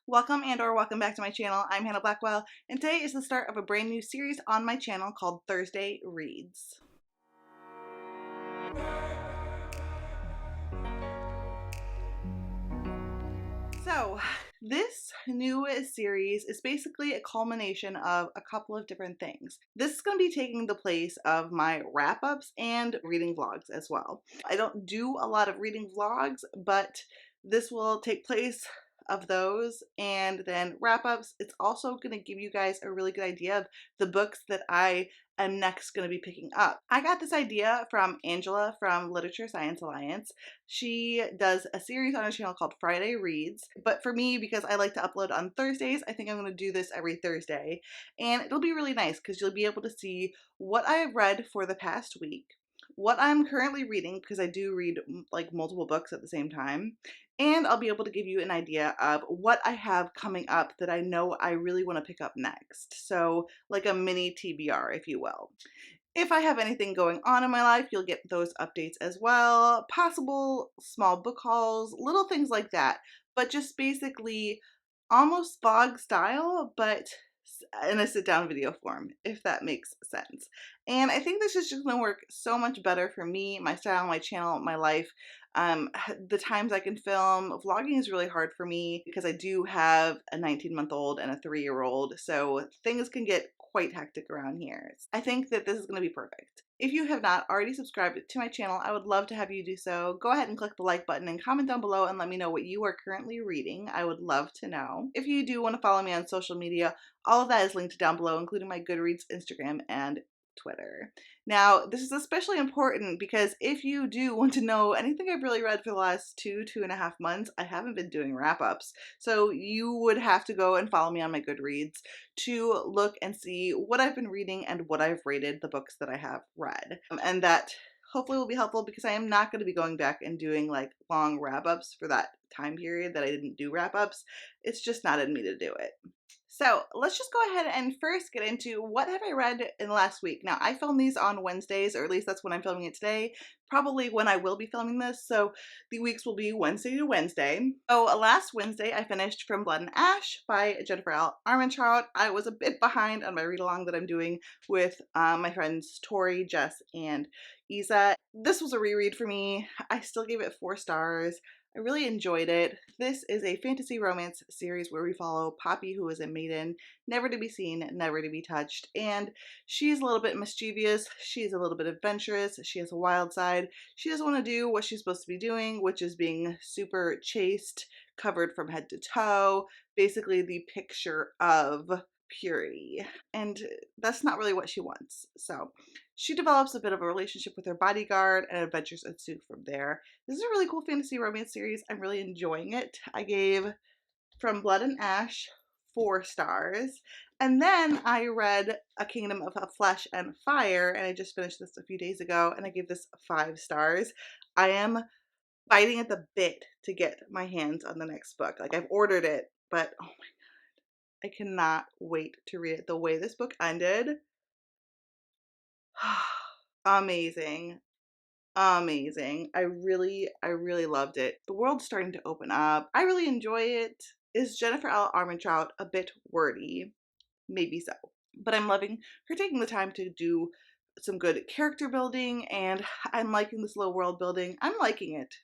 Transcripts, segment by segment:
Welcome or welcome back to my channel. I'm Hannah Blackwell, and today is the start of a brand new series on my channel called Thursday Reads. So, this new series is basically a culmination of a couple of different things. This is going to be taking the place of my wrap-ups and reading vlogs as well. I don't do a lot of reading vlogs, but this will take place of those, and then wrap-ups. It's also going to give you guys a really good idea of the books that I am next going to be picking up. I got this idea from Angela from Literature Science Alliance. She does a series on her channel called Friday Reads, but for me, because I like to upload on Thursdays, I think I'm going to do this every Thursday, and it'll be really nice because you'll be able to see what I have read for the past week, what I'm currently reading, because I do read like multiple books at the same time, and I'll be able to give you an idea of what I have coming up that I know I really want to pick up next. So like a mini TBR, if you will. If I have anything going on in my life, you'll get those updates as well. Possible small book hauls, little things like that. But just basically almost vlog style, but in a sit-down video form, if that makes sense. And I think this is just going to work so much better for me, my style, my channel, my life. The times I can film. Vlogging is really hard for me because I do have a 19-month-old and a 3-year-old, so things can get quite hectic around here. I think that this is going to be perfect. If you have not already subscribed to my channel, I would love to have you do so. Go ahead and click the like button and comment down below and let me know what you are currently reading. I would love to know. If you do want to follow me on social media, all of that is linked down below, including my Goodreads, Instagram, and Twitter. Now, this is especially important because if you do want to know anything I've really read for the last 2.5 months, I haven't been doing wrap-ups. So you would have to go and follow me on my Goodreads to look and see what I've been reading and what I've rated the books that I have read. And that hopefully will be helpful because I am not going to be going back and doing like long wrap-ups for that time period that I didn't do wrap-ups. It's just not in me to do it. So let's just go ahead and first get into what have I read in the last week. Now, I film these on Wednesdays, or at least that's when I'm filming it today, probably when I will be filming this, so the weeks will be Wednesday to Wednesday. So last Wednesday, I finished From Blood and Ash by Jennifer L. Armentrout. I was a bit behind on my read-along that I'm doing with my friends Tori, Jess, and Isa. This was a reread for me. I still gave it 4 stars. I really enjoyed it. This is a fantasy romance series where we follow Poppy, who is a maiden, never to be seen, never to be touched, and she's a little bit mischievous, she's a little bit adventurous, she has a wild side, she doesn't want to do what she's supposed to be doing, which is being super chaste, covered from head to toe, basically the picture of purity, and that's not really what she wants. So she develops a bit of a relationship with her bodyguard and adventures ensue from there. This is a really cool fantasy romance series. I'm really enjoying it. I gave From Blood and Ash 4 stars, and then I read A Kingdom of Flesh and Fire, and I just finished this a few days ago, and I gave this 5 stars. I am biting at the bit to get my hands on the next book. Like, I've ordered it, but oh my God, I cannot wait to read it. The way this book ended, amazing. Amazing. I really loved it. The world's starting to open up. I really enjoy it. Is Jennifer L. Armentrout a bit wordy? Maybe so. But I'm loving her taking the time to do some good character building, and I'm liking this little world building. I'm liking it.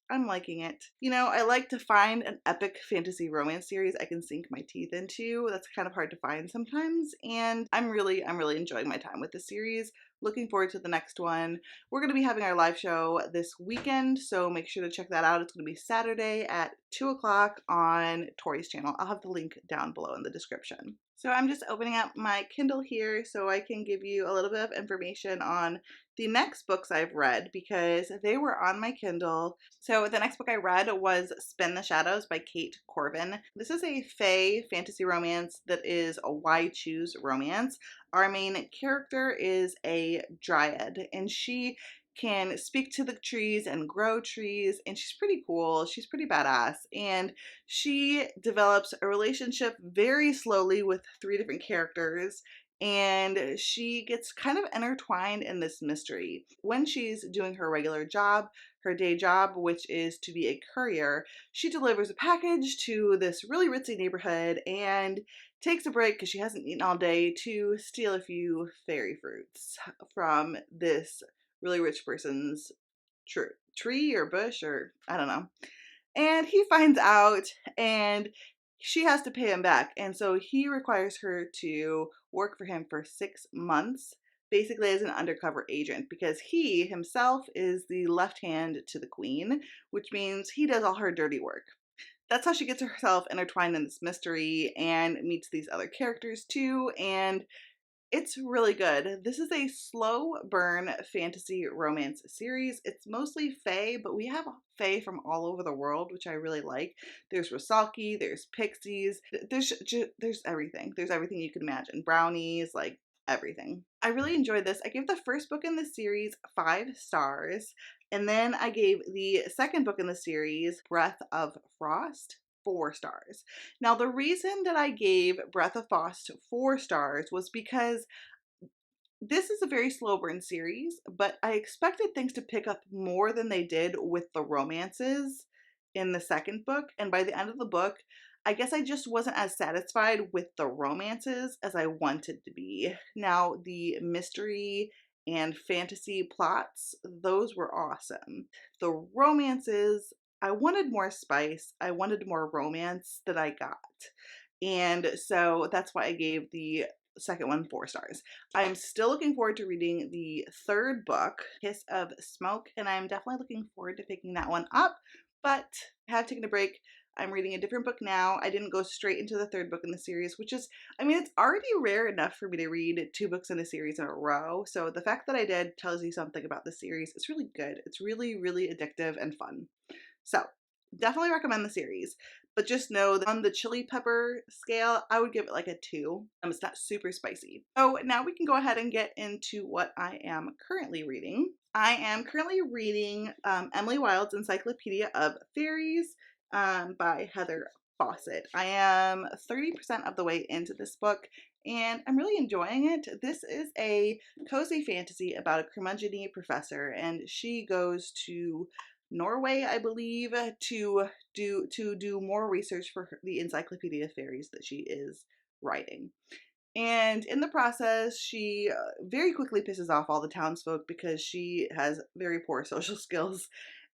I'm liking it. You know, I like to find an epic fantasy romance series I can sink my teeth into. That's kind of hard to find sometimes, and I'm really enjoying my time with this series. Looking forward to the next one. We're going to be having our live show this weekend, so make sure to check that out. It's going to be Saturday at 2 o'clock on Tori's channel. I'll have the link down below in the description. So I'm just opening up my Kindle here so I can give you a little bit of information on the next books I've read because they were on my Kindle. So the next book I read was Spin the Shadows by Kate Corbin. This is a fae fantasy romance that is a why choose romance. Our main character is a dryad, and she can speak to the trees and grow trees, and she's pretty cool. She's pretty badass, and she develops a relationship very slowly with 3 different characters, and she gets kind of intertwined in this mystery. When she's doing her regular job, her day job, which is to be a courier, she delivers a package to this really ritzy neighborhood and takes a break because she hasn't eaten all day to steal a few fairy fruits from this really rich person's tree or bush, or I don't know. And he finds out, and she has to pay him back. And so he requires her to work for him for 6 months, basically as an undercover agent, because he himself is the left hand to the queen, which means he does all her dirty work. That's how she gets herself intertwined in this mystery and meets these other characters too. And it's really good. This is a slow burn fantasy romance series. It's mostly fae, but we have fae from all over the world, which I really like. There's Rosalki, there's pixies, there's everything. There's everything you can imagine. Brownies, like everything. I really enjoyed this. I gave the first book in the series 5 stars, and then I gave the second book in the series, Breath of Frost, 4 stars. Now, the reason that I gave Breath of Frost 4 stars was because this is a very slow burn series, but I expected things to pick up more than they did with the romances in the second book. And by the end of the book, I guess I just wasn't as satisfied with the romances as I wanted to be. Now, the mystery and fantasy plots, those were awesome. The romances, I wanted more spice. I wanted more romance that I got. And so that's why I gave the second one 4 stars. I'm still looking forward to reading the third book, Kiss of Smoke, and I'm definitely looking forward to picking that one up, but I have taken a break. I'm reading a different book now. I didn't go straight into the third book in the series, which is, I mean, it's already rare enough for me to read 2 books in a series in a row. So the fact that I did tells you something about the series. It's really good. It's really, really addictive and fun. So definitely recommend the series, but just know that on the chili pepper scale, I would give it like a 2. It's not super spicy. So now we can go ahead and get into what I am currently reading. I am currently reading Emily Wilde's Encyclopedia of Fairies by Heather Fawcett. I am 30% of the way into this book, and I'm really enjoying it. This is a cozy fantasy about a curmudgeon professor, and she goes to Norway, I believe, to do more research for the Encyclopedia of Fairies that she is writing. And in the process, she very quickly pisses off all the townsfolk because she has very poor social skills.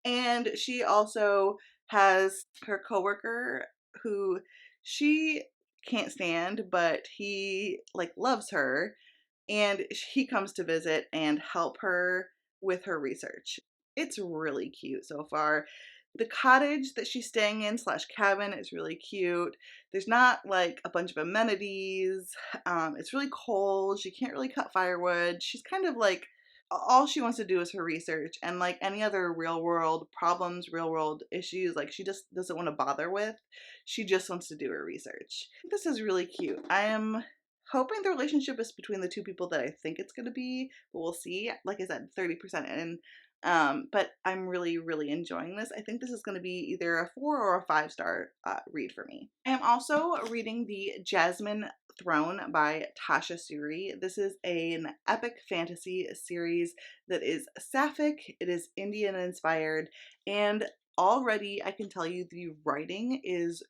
And she also has her coworker who she can't stand, but he like loves her, and he comes to visit and help her with her research. It's really cute so far. The cottage that she's staying in slash cabin is really cute. There's not like a bunch of amenities. It's really cold. She can't really cut firewood. She's kind of like, all she wants to do is her research, and like any other real world problems, real world issues, like she just doesn't want to bother with. She just wants to do her research. This is really cute. I am hoping the relationship is between the 2 people that I think it's going to be, but we'll see. Like I said, 30% in. But I'm really, really enjoying this. I think this is going to be either a 4 or a 5-star read for me. I am also reading the Jasmine Throne by Tasha Suri. This is an epic fantasy series that is sapphic, it is Indian inspired, and already I can tell you the writing is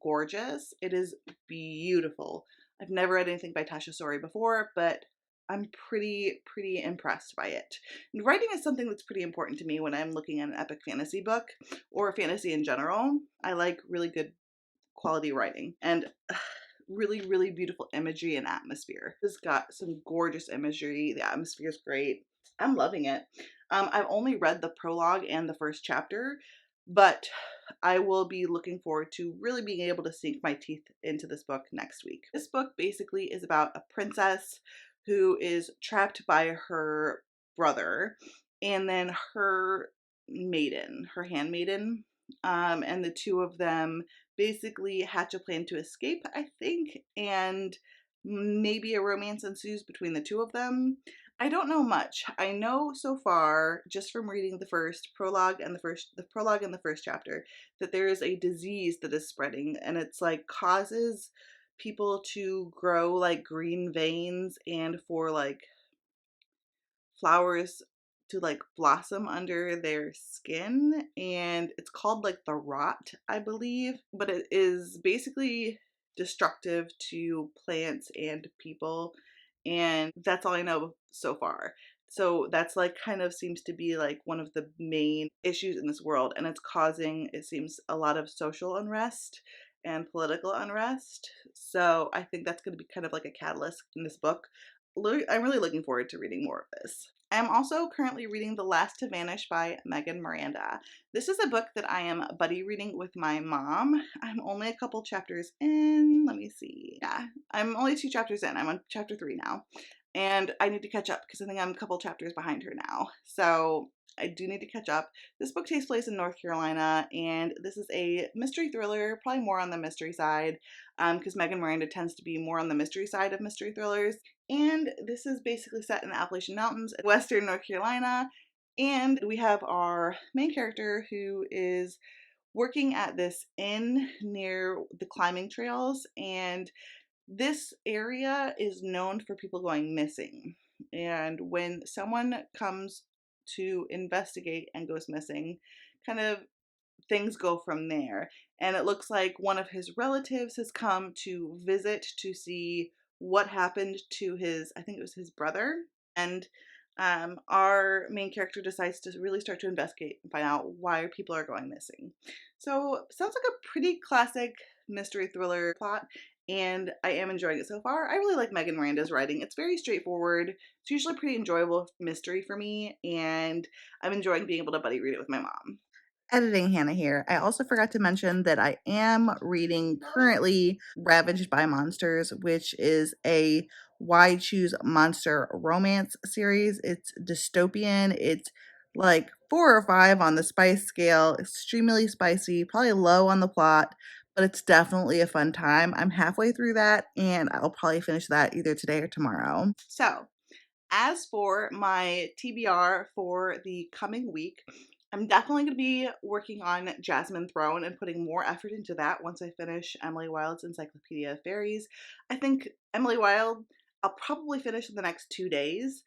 gorgeous. It is beautiful. I've never read anything by Tasha Suri before, but I'm pretty impressed by it. And writing is something that's pretty important to me when I'm looking at an epic fantasy book or fantasy in general. I like really good quality writing and really, really beautiful imagery and atmosphere. It's got some gorgeous imagery. The atmosphere is great. I'm loving it. I've only read the prologue and the first chapter, but I will be looking forward to really being able to sink my teeth into this book next week. This book basically is about a princess who is trapped by her brother and then her maiden, her handmaiden, and the 2 of them basically hatch a plan to escape, I think, and maybe a romance ensues between the 2 of them. I don't know much. I know so far, just from reading the prologue and the first chapter, that there is a disease that is spreading, and it's like causes people to grow like green veins and for like flowers to like blossom under their skin, and it's called like the rot, I believe, but it is basically destructive to plants and people, and that's all I know so far. So that's like kind of seems to be like one of the main issues in this world, and it's causing, it seems, a lot of social unrest and political unrest. So I think that's going to be kind of like a catalyst in this book. I'm really looking forward to reading more of this. I'm also currently reading The Last to Vanish by Megan Miranda. This is a book that I am buddy reading with my mom. I'm only a couple chapters in. Let me see. Yeah, I'm only 2 chapters in. I'm on chapter 3 now. And I need to catch up because I think I'm a couple chapters behind her now. So I do need to catch up. This book takes place in North Carolina, and this is a mystery thriller, probably more on the mystery side, because Megan Miranda tends to be more on the mystery side of mystery thrillers. And this is basically set in the Appalachian Mountains, western North Carolina. And we have our main character who is working at this inn near the climbing trails, and this area is known for people going missing. And when someone comes to investigate and goes missing, kind of things go from there. And it looks like one of his relatives has come to visit to see what happened to his, I think it was his brother. And our main character decides to really start to investigate and find out why people are going missing. So sounds like a pretty classic mystery thriller plot, and I am enjoying it so far. I really like Megan Miranda's writing. It's very straightforward. It's usually pretty enjoyable mystery for me, and I'm enjoying being able to buddy read it with my mom. Editing Hannah here. I also forgot to mention that I am reading currently Ravaged by Monsters, which is a Why Choose Monster romance series. It's dystopian. It's like 4 or 5 on the spice scale, extremely spicy, probably low on the plot, but it's definitely a fun time. I'm halfway through that, and I'll probably finish that either today or tomorrow. So, as for my TBR for the coming week, I'm definitely going to be working on Jasmine Throne and putting more effort into that once I finish Emily Wilde's Encyclopedia of Fairies. I think Emily Wilde, I'll probably finish in the next 2 days,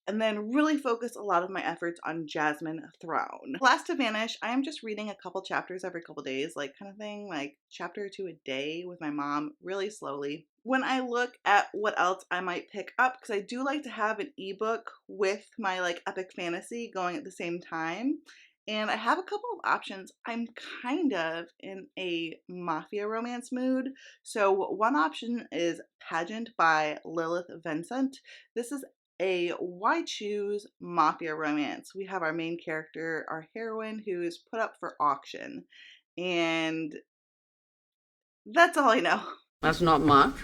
and then really focus a lot of my efforts on Jasmine Throne. Last to Vanish, I am just reading a couple chapters every couple days, like kind of thing, like chapter or 2 a day with my mom, really slowly. When I look at what else I might pick up, because I do like to have an ebook with my like epic fantasy going at the same time, and I have a couple of options. I'm kind of in a mafia romance mood. So one option is Pageant by Lilith Vincent. This is a Why Choose mafia romance. We have our main character, our heroine, who is put up for auction. And that's all I know. That's not much.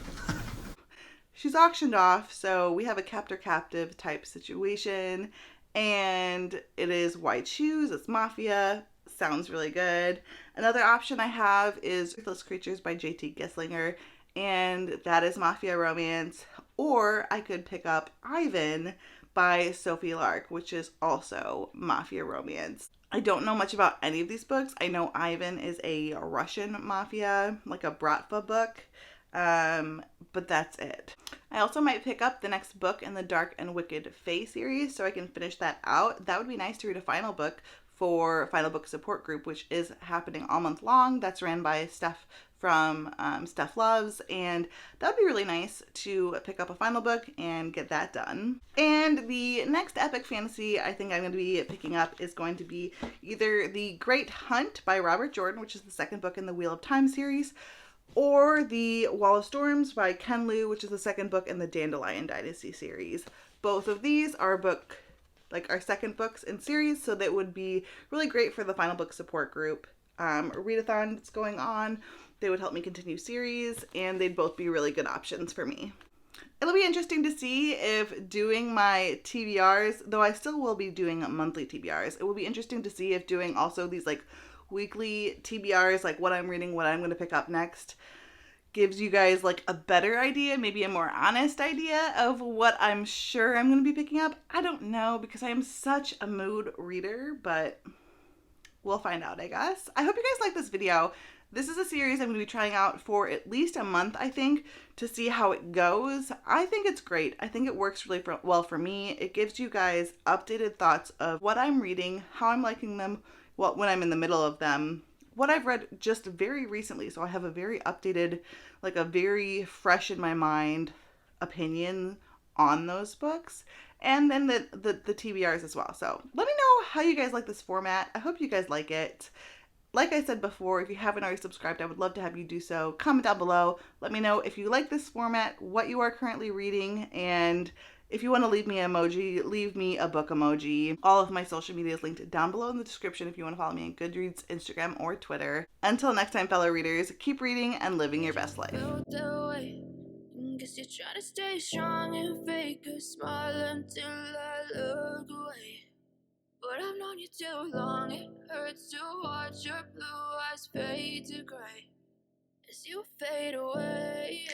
She's auctioned off, so we have a captor-captive type situation. And it is Why Choose, it's mafia. Sounds really good. Another option I have is Ruthless Creatures by J.T. Gesslinger, and that is mafia romance. Or I could pick up Ivan by Sophie Lark, which is also mafia romance. I don't know much about any of these books. I know Ivan is a Russian mafia, like a Bratva book, but that's it. I also might pick up the next book in the Dark and Wicked Fae series so I can finish that out. That would be nice to read a final book for Final Book Support Group, which is happening all month long. That's ran by Steph from Steph Loves, and that would be really nice to pick up a final book and get that done. And the next epic fantasy I think I'm going to be picking up is going to be either The Great Hunt by Robert Jordan, which is the second book in the Wheel of Time series, or The Wall of Storms by Ken Liu, which is the second book in the Dandelion Dynasty series. Both of these are our second books in series, so that would be really great for the Final Book Support Group readathon that's going on. They would help me continue series, and they'd both be really good options for me. It'll be interesting to see if doing my TBRs, though I still will be doing monthly TBRs, it will be interesting to see if doing also these like weekly TBRs, like what I'm reading, what I'm going to pick up next, gives you guys like a better idea, maybe a more honest idea of what I'm sure I'm going to be picking up. I don't know, because I am such a mood reader, but we'll find out, I guess. I hope you guys like this video. This is a series I'm going to be trying out for at least a month, I think, to see how it goes. I think it's great. I think it works really well for me. It gives you guys updated thoughts of what I'm reading, how I'm liking them, when I'm in the middle of them, what I've read just very recently. So I have a very updated, like a very fresh in my mind opinion on those books. And then the TBRs as well. So let me know how you guys like this format. I hope you guys like it. Like I said before, if you haven't already subscribed, I would love to have you do so. Comment down below. Let me know if you like this format, what you are currently reading, and if you want to leave me an emoji, leave me a book emoji. All of my social media is linked down below in the description if you want to follow me on Goodreads, Instagram, or Twitter. Until next time, fellow readers, keep reading and living your best life. Guess you're trying to stay strong and fake a smile until I look away. But I've known you too long, it hurts to watch your blue eyes fade to gray as you fade away.